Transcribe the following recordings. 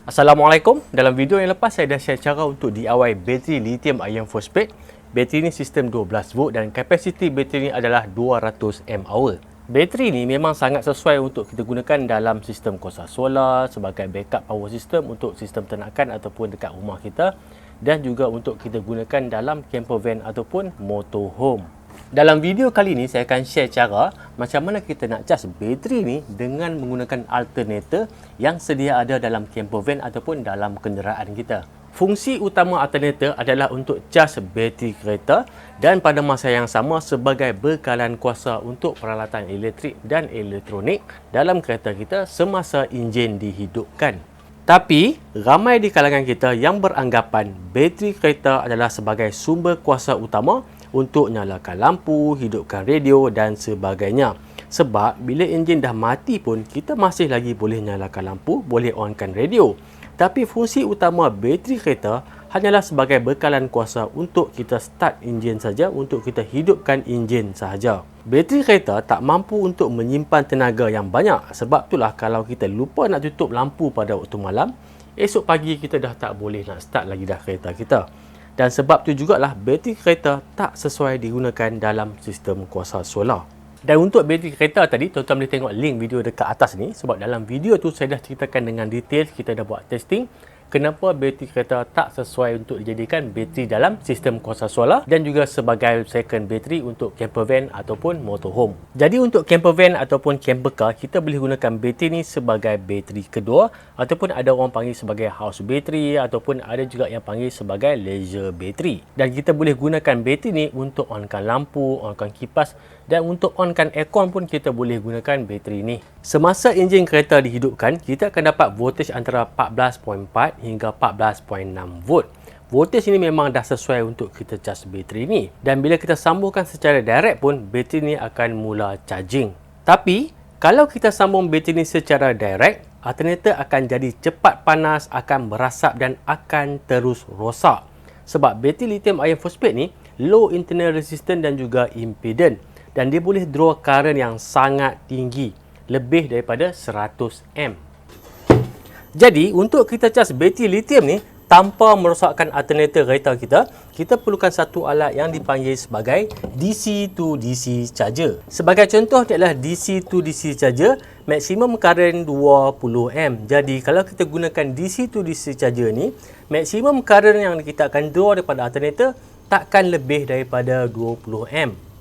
Assalamualaikum. Dalam video yang lepas saya dah share cara untuk DIY bateri lithium ion phosphate. Bateri ni sistem 12 volt dan kapasiti bateri ni adalah 200 mAh. Bateri ni memang sangat sesuai untuk kita gunakan dalam sistem kuasa solar sebagai backup power system untuk sistem ternakan ataupun dekat rumah kita, dan juga untuk kita gunakan dalam camper van ataupun motorhome. Dalam video kali ini saya akan share cara macam mana kita nak cas bateri ni dengan menggunakan alternator yang sedia ada dalam camper van ataupun dalam kenderaan kita. Fungsi utama alternator adalah untuk cas bateri kereta dan pada masa yang sama sebagai bekalan kuasa untuk peralatan elektrik dan elektronik dalam kereta kita semasa enjin dihidupkan. Tapi, ramai di kalangan kita yang beranggapan bateri kereta adalah sebagai sumber kuasa utama untuk nyalakan lampu, hidupkan radio dan sebagainya. Sebab bila enjin dah mati pun kita masih lagi boleh nyalakan lampu, boleh onkan radio. Tapi fungsi utama bateri kereta hanyalah sebagai bekalan kuasa untuk kita start enjin saja, untuk kita hidupkan enjin sahaja. Bateri kereta tak mampu untuk menyimpan tenaga yang banyak. Sebab itulah kalau kita lupa nak tutup lampu pada waktu malam, esok pagi kita dah tak boleh nak start lagi dah kereta kita. Dan sebab tu jugalah bateri kereta tak sesuai digunakan dalam sistem kuasa solar. Dan untuk bateri kereta tadi, tuan-tuan boleh tengok link video dekat atas ni. Sebab dalam video tu saya dah ceritakan dengan detail, kita dah buat testing kenapa bateri kereta tak sesuai untuk dijadikan bateri dalam sistem kuasa solar dan juga sebagai second bateri untuk camper van ataupun motorhome. Jadi untuk camper van ataupun camper car, kita boleh gunakan bateri ni sebagai bateri kedua ataupun ada orang panggil sebagai house battery ataupun ada juga yang panggil sebagai leisure battery. Dan kita boleh gunakan bateri ni untuk onkan lampu, onkan kipas dan untuk onkan aircon pun kita boleh gunakan bateri ni. Semasa enjin kereta dihidupkan, kita akan dapat voltage antara 14.4 hingga 14.6 volt. Voltage ini memang dah sesuai untuk kita cas bateri ni. Dan bila kita sambungkan secara direct pun, bateri ni akan mula charging. Tapi, kalau kita sambung bateri ni secara direct, alternator akan jadi cepat panas, akan merasap dan akan terus rosak. Sebab bateri lithium ion phosphate ni low internal resistance dan juga impedance. Dan dia boleh draw current yang sangat tinggi, lebih daripada 100 amp. Jadi, untuk kita cas bateri lithium ni tanpa merosakkan alternator kereta kita, kita perlukan satu alat yang dipanggil sebagai DC to DC charger. Sebagai contoh, dia adalah DC to DC charger, maksimum current 20 amp. Jadi, kalau kita gunakan DC to DC charger ni, maksimum current yang kita akan draw daripada alternator takkan lebih daripada 20 amp.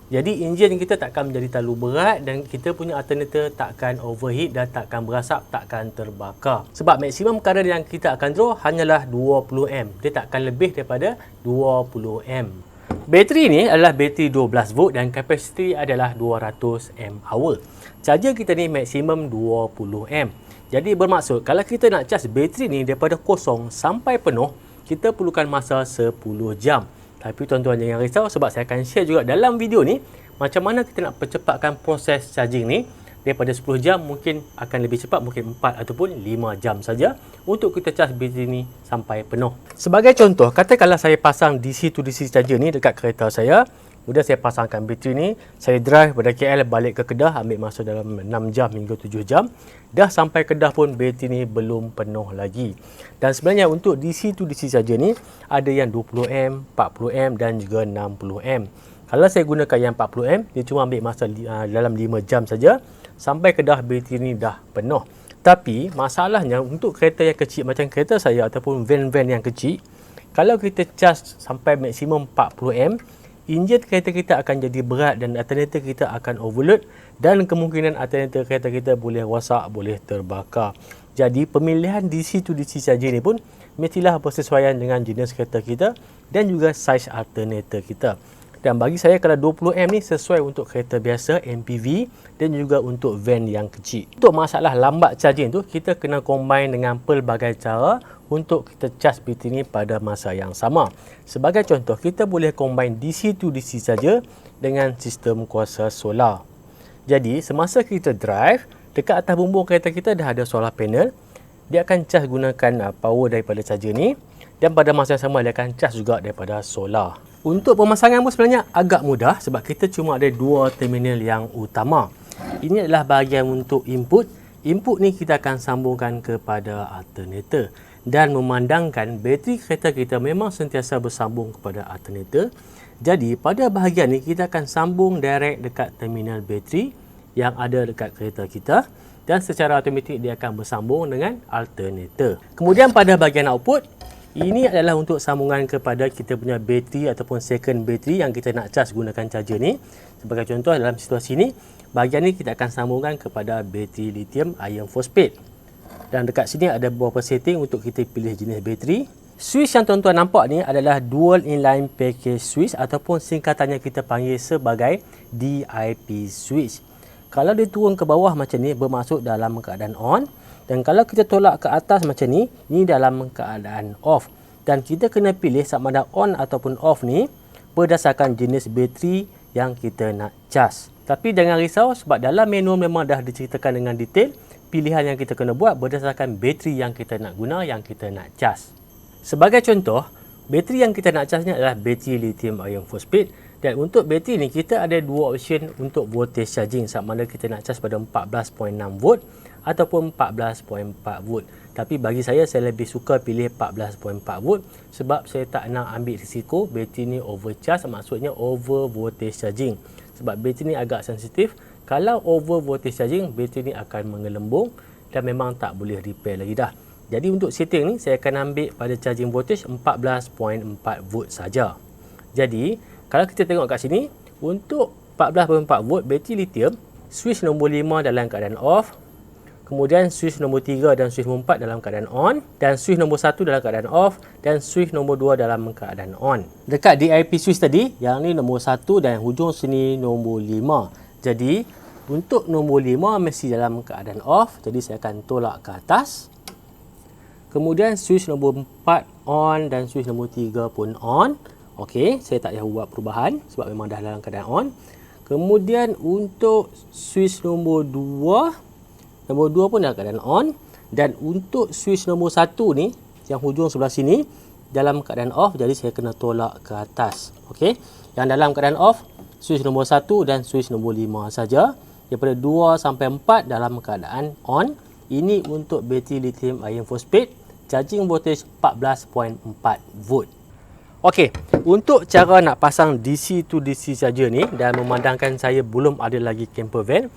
Jadi enjin kita takkan menjadi terlalu berat dan kita punya alternator takkan overheat dan takkan berasap, takkan terbakar. Sebab maksimum current yang kita akan draw hanyalah 20 amp. Dia takkan lebih daripada 20 amp. Bateri ni adalah bateri 12 volt dan kapasiti adalah 200 mAh. Charger kita ni maksimum 20 amp. Jadi bermaksud kalau kita nak cas bateri ni daripada kosong sampai penuh, kita perlukan masa 10 jam. Tapi tuan-tuan jangan risau sebab saya akan share juga dalam video ni macam mana kita nak percepatkan proses charging ni. Daripada 10 jam mungkin akan lebih cepat, mungkin 4 ataupun 5 jam saja untuk kita cas bateri ni sampai penuh. Sebagai contoh, katakanlah saya pasang DC to DC charger ni dekat kereta saya. Sudah saya pasangkan bateri ni, saya drive dari KL balik ke Kedah, ambil masa dalam 6 jam hingga 7 jam. Dah sampai Kedah pun bateri ni belum penuh lagi. Dan sebenarnya untuk DC to DC charger ni ada yang 20 amp, 40 amp dan juga 60 amp. Kalau saya gunakan yang 40 amp, dia cuma ambil masa dalam 5 jam saja sampai Kedah bateri ni dah penuh. Tapi masalahnya untuk kereta yang kecil macam kereta saya ataupun van-van yang kecil, kalau kita cas sampai maksimum 40 amp, enjin kereta kita akan jadi berat dan alternator kita akan overload dan kemungkinan alternator kereta kita boleh rosak, boleh terbakar. Jadi pemilihan DC to DC charger ni pun mestilah bersesuaian dengan jenis kereta kita dan juga saiz alternator kita. Dan bagi saya kalau 20 amp ni sesuai untuk kereta biasa, MPV dan juga untuk van yang kecil. Untuk masalah lambat charging tu, kita kena combine dengan pelbagai cara untuk kita cas bateri ni pada masa yang sama. Sebagai contoh, kita boleh combine DC to DC charger dengan sistem kuasa solar. Jadi, semasa kita drive, dekat atas bumbung kereta kita dah ada solar panel. Dia akan cas gunakan power daripada charger ni dan pada masa yang sama dia akan cas juga daripada solar. Untuk pemasangan pun sebenarnya agak mudah sebab kita cuma ada dua terminal yang utama. Ini adalah bahagian untuk input Input ni kita akan sambungkan kepada alternator dan memandangkan bateri kereta kita memang sentiasa bersambung kepada alternator. Jadi pada bahagian ni kita akan sambung direct dekat terminal bateri yang ada dekat kereta kita dan secara automatik dia akan bersambung dengan alternator. Kemudian pada bahagian output, ini adalah untuk sambungan kepada kita punya bateri ataupun second bateri yang kita nak cas gunakan charger ni. Sebagai contoh dalam situasi ni, bahagian ni kita akan sambungkan kepada bateri lithium iron phosphate. Dan dekat sini ada beberapa setting untuk kita pilih jenis bateri. Switch yang tuan-tuan nampak ni adalah dual inline package switch ataupun singkatannya kita panggil sebagai DIP switch. Kalau dia turun ke bawah macam ni bermaksud dalam keadaan on, dan kalau kita tolak ke atas macam ni dalam keadaan off. Dan kita kena pilih sama ada on ataupun off ni berdasarkan jenis bateri yang kita nak cas. Tapi jangan risau sebab dalam manual memang dah diceritakan dengan detail pilihan yang kita kena buat berdasarkan bateri yang kita nak guna, yang kita nak cas. Sebagai contoh, bateri yang kita nak cas ni adalah bateri lithium iron phosphate, dan untuk bateri ni kita ada dua option untuk voltage charging, sama ada kita nak cas pada 14.6 volt ataupun 14.4 volt. Tapi bagi saya lebih suka pilih 14.4 volt sebab saya tak nak ambil risiko bateri ni overcharge, maksudnya over voltage charging. Sebab bateri ni agak sensitif, kalau over voltage charging bateri ni akan mengelembung dan memang tak boleh repair lagi dah. Jadi untuk setting ni saya akan ambil pada charging voltage 14.4 volt saja. Jadi kalau kita tengok kat sini, untuk 14.4 volt bateri lithium, switch nombor 5 dalam keadaan off, kemudian switch nombor 3 dan switch nombor 4 dalam keadaan on, dan switch nombor 1 dalam keadaan off, dan switch nombor 2 dalam keadaan on. Dekat DIP switch tadi, yang ni nombor 1 dan hujung sini nombor 5. Jadi untuk nombor 5 mesti dalam keadaan off, jadi saya akan tolak ke atas. Kemudian switch nombor 4 on dan switch nombor 3 pun on. Okey, saya tak payah buat perubahan sebab memang dah dalam keadaan on. Kemudian untuk switch nombor 2 pun dalam keadaan on, dan untuk switch nombor 1 ni yang hujung sebelah sini dalam keadaan off, jadi saya kena tolak ke atas. Okey, yang dalam keadaan off switch nombor 1 dan switch nombor 5 saja. Daripada 2 sampai 4 dalam keadaan on. Ini untuk bateri lithium iron phosphate, charging voltage 14.4 volt. Okey, untuk cara nak pasang DC to DC charger ni, dan memandangkan saya belum ada lagi camper van,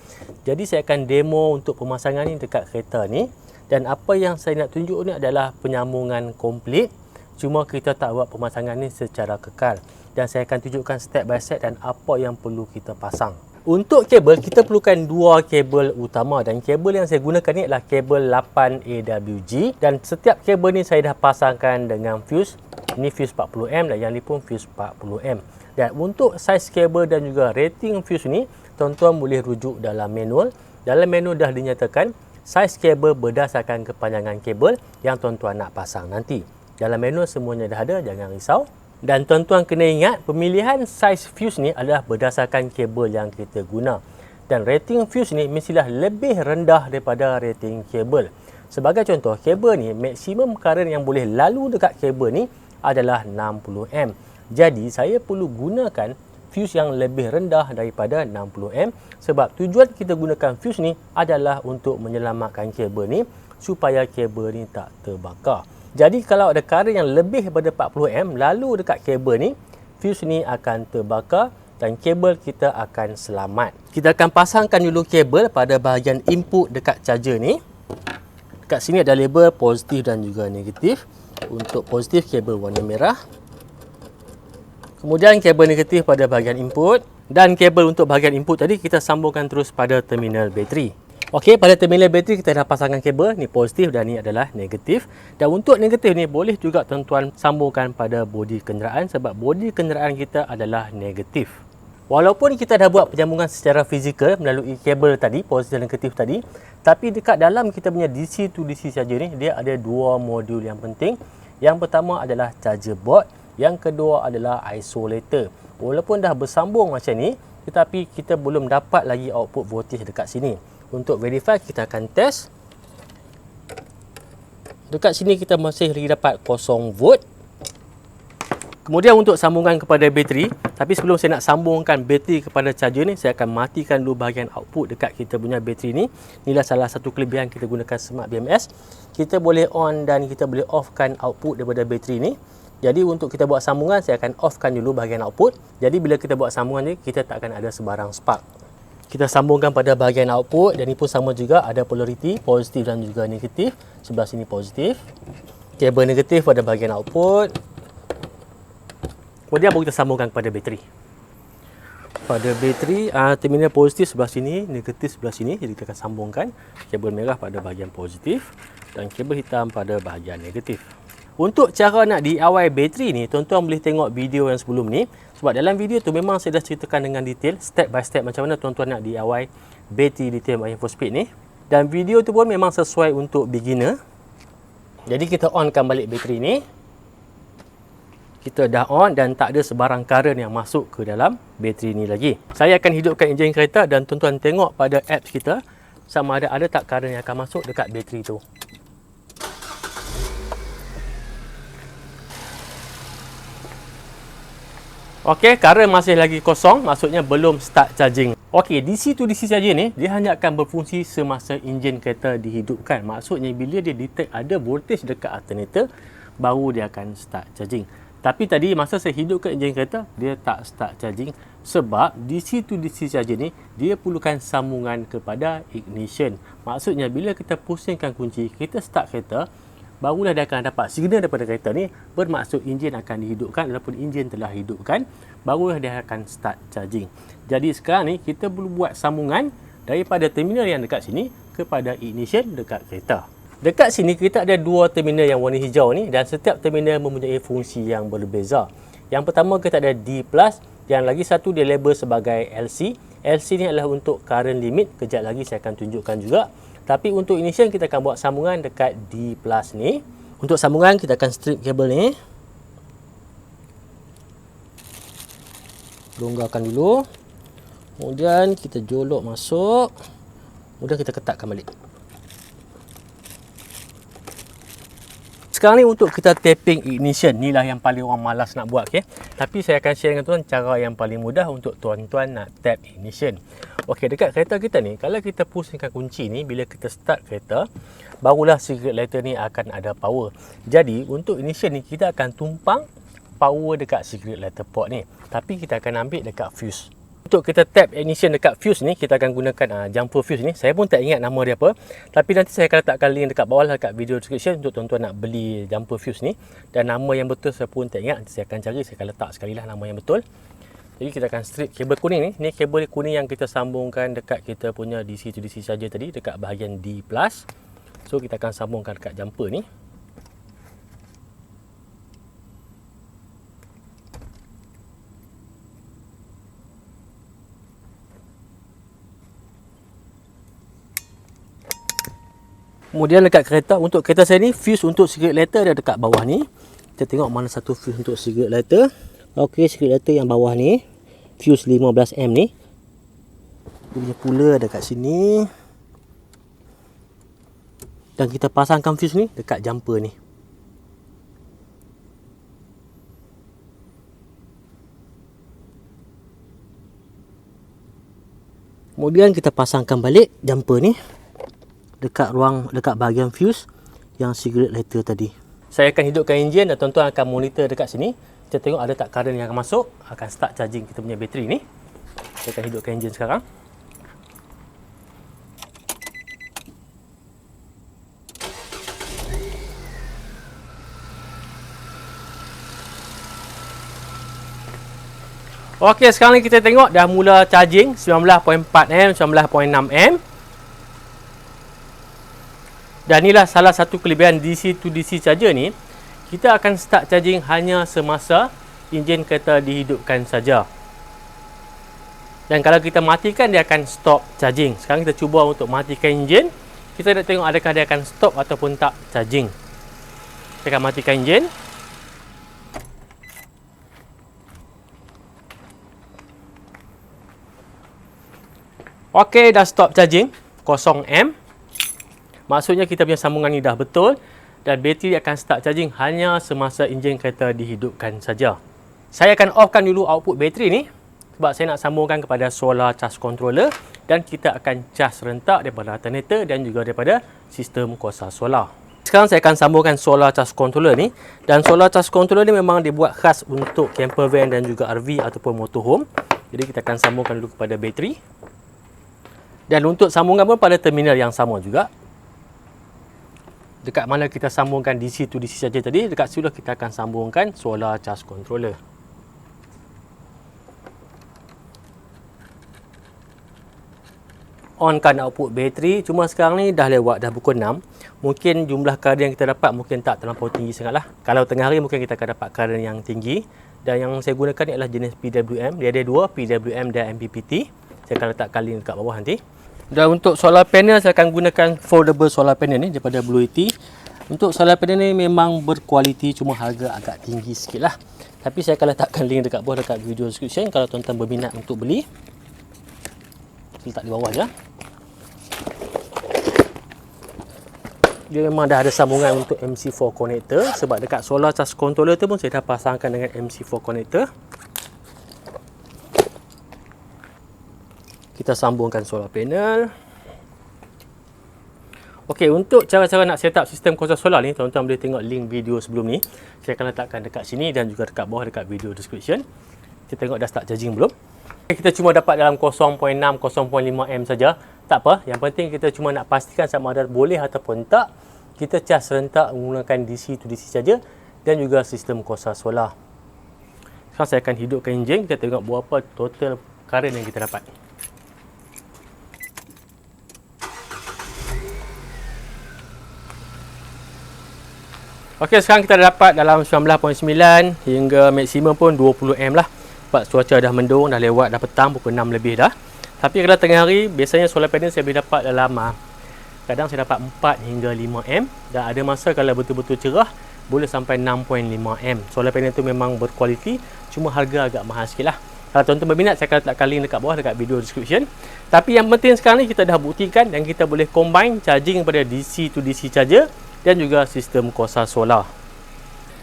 jadi saya akan demo untuk pemasangan ni dekat kereta ni. Dan apa yang saya nak tunjuk ni adalah penyambungan komplit, cuma kita tak buat pemasangan ni secara kekal. Dan saya akan tunjukkan step by step dan apa yang perlu kita pasang. Untuk kabel, kita perlukan dua kabel utama, dan kabel yang saya gunakan ni adalah kabel 8 AWG, dan setiap kabel ni saya dah pasangkan dengan fuse. Ini fuse 40M dan yang ni pun fuse 40M. Dan untuk saiz kabel dan juga rating fuse ni, tuan-tuan boleh rujuk dalam manual. Dalam manual dah dinyatakan saiz kabel berdasarkan kepanjangan kabel yang tuan-tuan nak pasang nanti. Dalam manual semuanya dah ada, jangan risau. Dan tuan-tuan kena ingat, pemilihan saiz fuse ni adalah berdasarkan kabel yang kita guna. Dan rating fuse ni mestilah lebih rendah daripada rating kabel. Sebagai contoh, kabel ni maksimum current yang boleh lalu dekat kabel ni adalah 60A. Jadi saya perlu gunakan fuse yang lebih rendah daripada 60A, sebab tujuan kita gunakan fuse ni adalah untuk menyelamatkan kabel ni supaya kabel ni tak terbakar. Jadi kalau ada current yang lebih daripada 40A lalu dekat kabel ni, fuse ni akan terbakar dan kabel kita akan selamat. Kita akan pasangkan dulu kabel pada bahagian input dekat charger ni. Dekat sini ada label positif dan juga negatif. Untuk positif, kabel warna merah. Kemudian kabel negatif pada bahagian input, dan kabel untuk bahagian input tadi kita sambungkan terus pada terminal bateri. Okey, pada terminal bateri kita dah pasangkan kabel, ni positif dan ni adalah negatif. Dan untuk negatif ni boleh juga tuan-tuan sambungkan pada bodi kenderaan sebab bodi kenderaan kita adalah negatif. Walaupun kita dah buat penyambungan secara fizikal melalui kabel tadi, positif dan negatif tadi, tapi dekat dalam kita punya DC to DC charger ni, dia ada dua modul yang penting. Yang pertama adalah charger board, yang kedua adalah isolator. Walaupun dah bersambung macam ni, tetapi kita belum dapat lagi output voltage dekat sini. Untuk verify, kita akan test. Dekat sini kita masih lagi dapat 0 volt. Kemudian untuk sambungan kepada bateri, tapi sebelum saya nak sambungkan bateri kepada charger ni, saya akan matikan dulu bahagian output dekat kita punya bateri ni. Inilah salah satu kelebihan kita gunakan Smart BMS. Kita boleh on dan kita boleh offkan output daripada bateri ni. Jadi untuk kita buat sambungan, saya akan offkan dulu bahagian output. Jadi bila kita buat sambungan ni, kita tak akan ada sebarang spark. Kita sambungkan pada bahagian output dan ini pun sama juga, ada polariti positif dan juga negatif. Sebelah sini positif. Kabel negatif pada bahagian output. Kemudian baru kita sambungkan kepada bateri. Pada bateri, terminal positif sebelah sini, negatif sebelah sini. Jadi kita akan sambungkan kabel merah pada bahagian positif dan kabel hitam pada bahagian negatif. Untuk cara nak DIY bateri ni, tuan-tuan boleh tengok video yang sebelum ni. Sebab dalam video tu memang saya dah ceritakan dengan detail, step by step macam mana tuan-tuan nak DIY bateri lithium ion phosphate ni. Dan video tu pun memang sesuai untuk beginner. Jadi kita onkan balik bateri ni. Kita dah on dan tak ada sebarang current yang masuk ke dalam bateri ni lagi. Saya akan hidupkan enjin kereta dan tuan-tuan tengok pada apps kita sama ada tak current yang akan masuk dekat bateri tu. Okey, current masih lagi kosong, maksudnya belum start charging. Okey, DC to DC saja ni, dia hanya akan berfungsi semasa enjin kereta dihidupkan. Maksudnya bila dia detect ada voltage dekat alternator, baru dia akan start charging. Tapi tadi masa saya hidupkan enjin kereta, dia tak start charging sebab DC to DC charger ni dia perlukan sambungan kepada ignition. Maksudnya bila kita pusingkan kunci, kita start kereta, barulah dia akan dapat signal daripada kereta ni, bermaksud enjin akan dihidupkan. Walaupun enjin telah hidupkan, barulah dia akan start charging. Jadi sekarang ni kita perlu buat sambungan daripada terminal yang dekat sini kepada ignition dekat kereta. Dekat sini kita ada dua terminal yang warna hijau ni dan setiap terminal mempunyai fungsi yang berbeza. Yang pertama kita ada D+, yang lagi satu dia label sebagai LC. LC ni adalah untuk current limit, kejap lagi saya akan tunjukkan juga. Tapi untuk ignition kita akan buat sambungan dekat D+ ni. Untuk sambungan kita akan strip kabel ni. Longgarkan dulu. Kemudian kita jolok masuk. Kemudian kita ketatkan balik. Sekarang ni untuk kita tapping ignition, inilah yang paling orang malas nak buat, okay? Tapi saya akan share dengan tuan cara yang paling mudah untuk tuan-tuan nak tap ignition. Okey, dekat kereta kita ni, kalau kita pusingkan kunci ni, bila kita start kereta, barulah cigarette lighter ni akan ada power. Jadi untuk ignition ni kita akan tumpang power dekat cigarette lighter port ni, tapi kita akan ambil dekat fuse. Untuk kita tap ignition dekat fuse ni, kita akan gunakan jumper fuse ni. Saya pun tak ingat nama dia apa. Tapi nanti saya akan letakkan link dekat bawah lah, dekat video description untuk tuan-tuan nak beli jumper fuse ni. Dan nama yang betul saya pun tak ingat. Nanti saya akan cari, saya akan letak sekali lah nama yang betul. Jadi kita akan strip kabel kuning ni. Ni kabel kuning yang kita sambungkan dekat kita punya DC to DC charger tadi, dekat bahagian D+. So kita akan sambungkan dekat jumper ni. Kemudian dekat kereta, untuk kereta saya ni, fuse untuk cigarette lighter dia dekat bawah ni. Kita tengok mana satu fuse untuk cigarette lighter. Okey, cigarette lighter yang bawah ni, fuse 15M ni. Dia punya pula dekat sini. Dan kita pasangkan fuse ni dekat jumper ni. Kemudian kita pasangkan balik jumper ni dekat bahagian fuse yang cigarette lighter tadi. Saya akan hidupkan enjin dan tuan-tuan akan monitor dekat sini. Kita tengok ada tak current yang akan masuk, akan start charging kita punya bateri ni. Saya akan hidupkan enjin sekarang. Okey, sekarang ni kita tengok dah mula charging 19.4am, 19.6am. Dan inilah salah satu kelebihan DC to DC charger ni. Kita akan start charging hanya semasa enjin kereta dihidupkan saja. Dan kalau kita matikan, dia akan stop charging. Sekarang kita cuba untuk matikan enjin. Kita nak tengok adakah dia akan stop ataupun tak charging. Kita akan matikan enjin. Okey, dah stop charging 0am. Maksudnya kita punya sambungan ni dah betul dan bateri akan start charging hanya semasa enjin kereta dihidupkan saja. Saya akan offkan dulu output bateri ni sebab saya nak sambungkan kepada solar charge controller dan kita akan cas rentak daripada alternator dan juga daripada sistem kuasa solar. Sekarang saya akan sambungkan solar charge controller ni, dan solar charge controller ni memang dibuat khas untuk camper van dan juga RV ataupun motorhome. Jadi kita akan sambungkan dulu kepada bateri. Dan untuk sambungan pun pada terminal yang sama juga. Dekat mana kita sambungkan DC to DC saja tadi, dekat situ kita akan sambungkan solar charge controller. Onkan output bateri. Cuma sekarang ni dah lewat dah pukul 6. Mungkin jumlah current yang kita dapat mungkin tak terlampau tinggi sangatlah. Kalau tengah hari mungkin kita akan dapat current yang tinggi. Dan yang saya gunakan ni adalah jenis PWM. Dia ada dua, PWM dan MPPT. Saya akan letakkan link dekat bawah nanti. Dan untuk solar panel, saya akan gunakan foldable solar panel ni daripada Blue Yeti. Untuk solar panel ni memang berkualiti, cuma harga agak tinggi sikit lah. Tapi saya akan letakkan link dekat bawah dekat video description kalau tuan-tuan berminat untuk beli. Letak di bawah je. Dia memang dah ada sambungan untuk MC4 connector, sebab dekat solar charge controller tu pun saya dah pasangkan dengan MC4 connector. Kita sambungkan solar panel. Okey, untuk cara-cara nak set up sistem kuasa solar ni, tuan-tuan boleh tengok link video sebelum ni. Saya akan letakkan dekat sini dan juga dekat bawah dekat video description. Kita tengok dah start charging belum. Kita cuma dapat dalam 0.6, 0.5 am saja. Tak apa, yang penting kita cuma nak pastikan sama ada boleh ataupun tak. Kita cas rentak menggunakan DC to DC saja dan juga sistem kuasa solar. Sekarang saya akan hidupkan enjin, kita tengok berapa total current yang kita dapat. Okey, sekarang kita dapat dalam 19.9 hingga maksimum pun 20 am lah. Sebab cuaca dah mendung, dah lewat dah petang, pukul 6 lebih dah. Tapi kalau tengah hari, biasanya solar panel saya boleh dapat dalam kadang saya dapat 4 hingga 5 am. Dan ada masa kalau betul-betul cerah, boleh sampai 6.5 am. Solar panel tu memang berkualiti, cuma harga agak mahal sikit lah. Kalau tuan-tuan berminat, saya akan letakkan link dekat bawah dekat video description. Tapi yang penting sekarang ni kita dah buktikan dan kita boleh combine charging pada DC to DC charger dan juga sistem kuasa solar.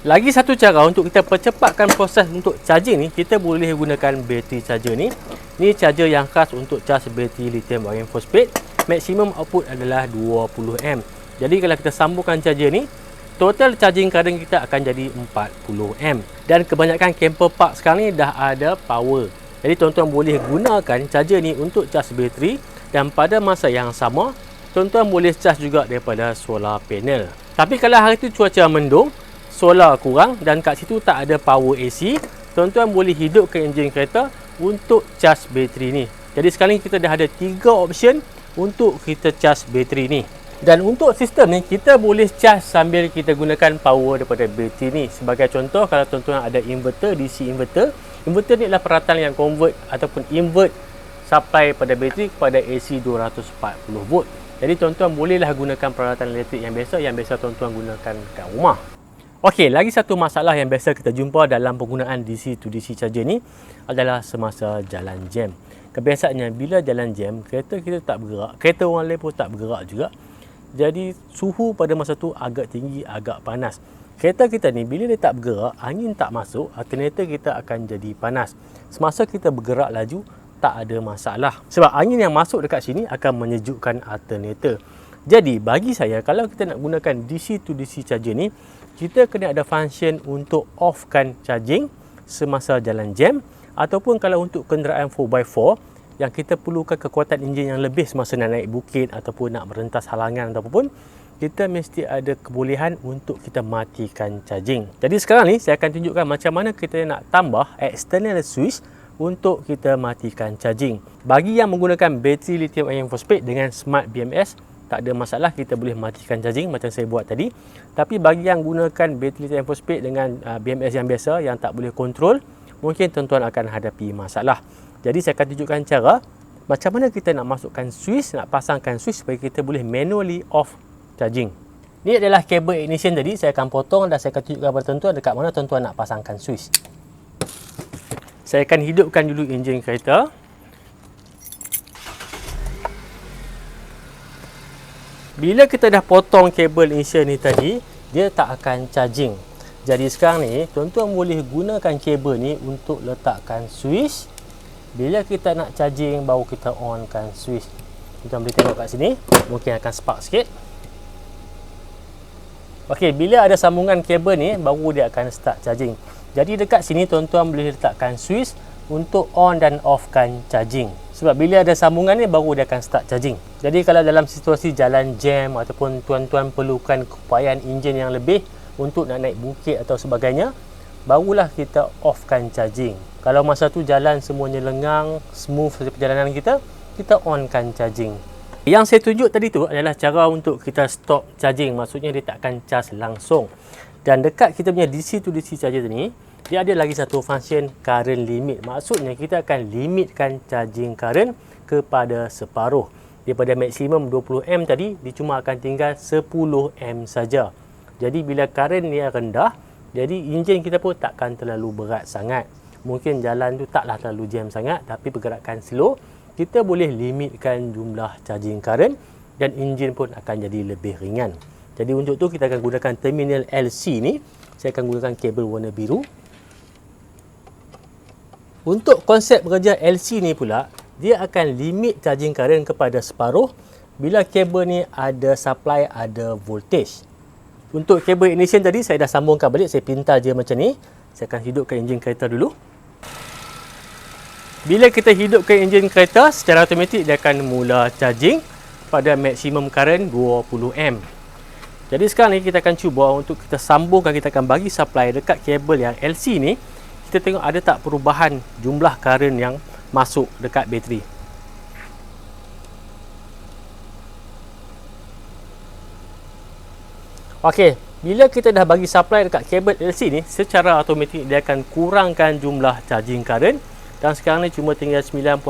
Lagi satu cara untuk kita percepatkan proses untuk charging ni, kita boleh gunakan bateri charger ni. Ni charger yang khas untuk charge bateri lithium iron phosphate. Maksimum output adalah 20 am. Jadi kalau kita sambungkan charger ni, total charging current kita akan jadi 40 am. Dan kebanyakan camper park sekarang ni dah ada power. Jadi tuan-tuan boleh gunakan charger ni untuk charge bateri, dan pada masa yang sama tuan-tuan boleh charge juga daripada solar panel. Tapi kalau hari tu cuaca mendung, solar kurang dan kat situ tak ada power AC, tuan-tuan boleh hidupkan enjin kereta untuk charge bateri ni. Jadi sekarang ni kita dah ada 3 option untuk kita charge bateri ni. Dan untuk sistem ni, kita boleh charge sambil kita gunakan power daripada bateri ni. Sebagai contoh, kalau tuan-tuan ada inverter, DC inverter, inverter ni adalah peralatan yang convert ataupun invert supply pada bateri kepada AC 240 volt. Jadi tuan-tuan bolehlah gunakan peralatan elektrik yang biasa tuan-tuan gunakan kat rumah. Okey, lagi satu masalah yang biasa kita jumpa dalam penggunaan DC to DC charger ni adalah semasa jalan jam. Kebiasaannya bila jalan jam, kereta kita tak bergerak, kereta orang lain pun tak bergerak juga. Jadi suhu pada masa tu agak tinggi, agak panas. Kereta kita ni bila dia tak bergerak, angin tak masuk, alternator kita akan jadi panas. Semasa kita bergerak laju, tak ada masalah. Sebab angin yang masuk dekat sini akan menyejukkan alternator. Jadi bagi saya, kalau kita nak gunakan DC to DC charger ni, kita kena ada function untuk offkan charging semasa jalan jam, ataupun kalau untuk kenderaan 4x4 yang kita perlukan kekuatan enjin yang lebih semasa nak naik bukit ataupun nak merentas halangan ataupun, kita mesti ada kebolehan untuk kita matikan charging. Jadi sekarang ni saya akan tunjukkan macam mana kita nak tambah external switch untuk kita matikan charging. Bagi yang menggunakan bateri lithium iron phosphate dengan smart BMS, tak ada masalah, kita boleh matikan charging macam saya buat tadi. Tapi bagi yang gunakan bateri lithium iron phosphate dengan BMS yang biasa yang tak boleh kontrol, mungkin tuan-tuan akan hadapi masalah. Jadi saya akan tunjukkan cara macam mana kita nak masukkan switch, nak pasangkan switch supaya kita boleh manually off charging. Ini adalah kabel ignition tadi, saya akan potong dan saya akan tunjukkan kepada tuan-tuan dekat mana tuan-tuan nak pasangkan switch. Saya akan hidupkan dulu enjin kereta. Bila kita dah potong kabel ignition ni tadi, dia tak akan charging. Jadi sekarang ni tuan-tuan boleh gunakan kabel ni untuk letakkan switch. Bila kita nak charging baru kita onkan switch. Tuan-tuan boleh tengok kat sini, mungkin akan spark sikit. Okey, bila ada sambungan kabel ni baru dia akan start charging. Jadi dekat sini tuan-tuan boleh letakkan switch untuk on dan offkan charging. Sebab bila ada sambungan ni baru dia akan start charging. Jadi kalau dalam situasi jalan jam ataupun tuan-tuan perlukan keupayaan enjin yang lebih untuk nak naik bukit atau sebagainya, barulah kita offkan charging. Kalau masa tu jalan semuanya lengang, smooth perjalanan kita onkan charging. Yang saya tunjuk tadi tu adalah cara untuk kita stop charging. Maksudnya dia takkan charge langsung. Dan dekat kita punya DC to DC charger ni, dia ada lagi satu function current limit. Maksudnya kita akan limitkan charging current kepada separuh. Daripada maksimum 20 tadi, dia cuma akan tinggal 10 saja. Jadi bila current ni rendah, jadi enjin kita pun takkan terlalu berat sangat. Mungkin jalan tu taklah terlalu jam sangat, tapi pergerakan slow, kita boleh limitkan jumlah charging current dan enjin pun akan jadi lebih ringan. Jadi untuk tu kita akan gunakan terminal LC ni. Saya akan gunakan kabel warna biru. Untuk konsep bekerja LC ni pula, dia akan limit charging current kepada separuh bila kabel ni ada supply, ada voltage. Untuk kabel ignition tadi saya dah sambungkan balik, saya pintal je macam ni. Saya akan hidupkan enjin kereta dulu. Bila kita hidupkan enjin kereta, secara automatik dia akan mula charging pada maksimum current 20 Jadi sekarang ni kita akan cuba untuk kita sambungkan, kita akan bagi supply dekat kabel yang LC ni. Kita tengok ada tak perubahan jumlah current yang masuk dekat bateri. Okey, bila kita dah bagi supply dekat kabel LC ni, secara automatik dia akan kurangkan jumlah charging current. Dan sekarang ni cuma tinggal 9.9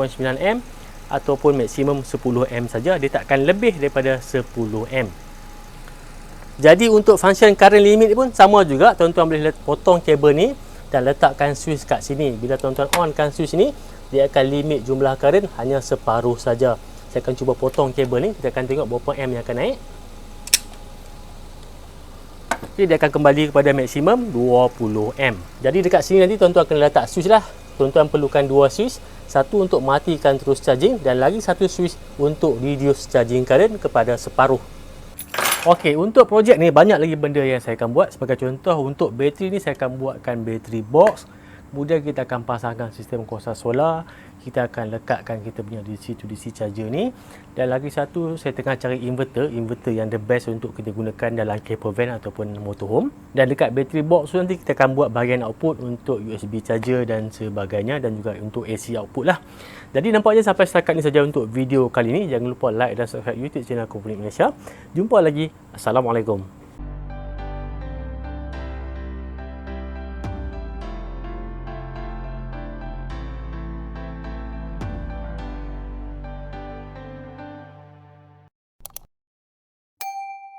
ataupun maksimum 10 saja. Dia takkan lebih daripada 10 Jadi untuk function current limit pun sama juga. Tuan-tuan boleh potong kabel ni dan letakkan switch kat sini. Bila tuan-tuan onkan switch ni, dia akan limit jumlah current hanya separuh saja. Saya akan cuba potong kabel ni. Kita akan tengok berapa yang akan naik. Jadi dia akan kembali kepada maksimum 20 Jadi dekat sini nanti tuan-tuan akan letak switch lah. Tuan-tuan perlukan dua switch. Satu untuk matikan terus charging dan lagi satu switch untuk reduce charging current kepada separuh. Okey, untuk projek ni banyak lagi benda yang saya akan buat. Sebagai contoh, untuk bateri ni saya akan buatkan bateri box. Kemudian kita akan pasangkan sistem kuasa solar. Kita akan lekatkan kita punya DC to DC charger ni. Dan lagi satu, saya tengah cari inverter yang the best untuk kita gunakan dalam camper van ataupun motorhome. Dan dekat bateri box tu nanti kita akan buat bahagian output untuk USB charger dan sebagainya, dan juga untuk AC output lah. Jadi nampaknya sampai setakat ni saja untuk video kali ni. Jangan lupa like dan subscribe YouTube channel Komponik Malaysia. Jumpa lagi. Assalamualaikum.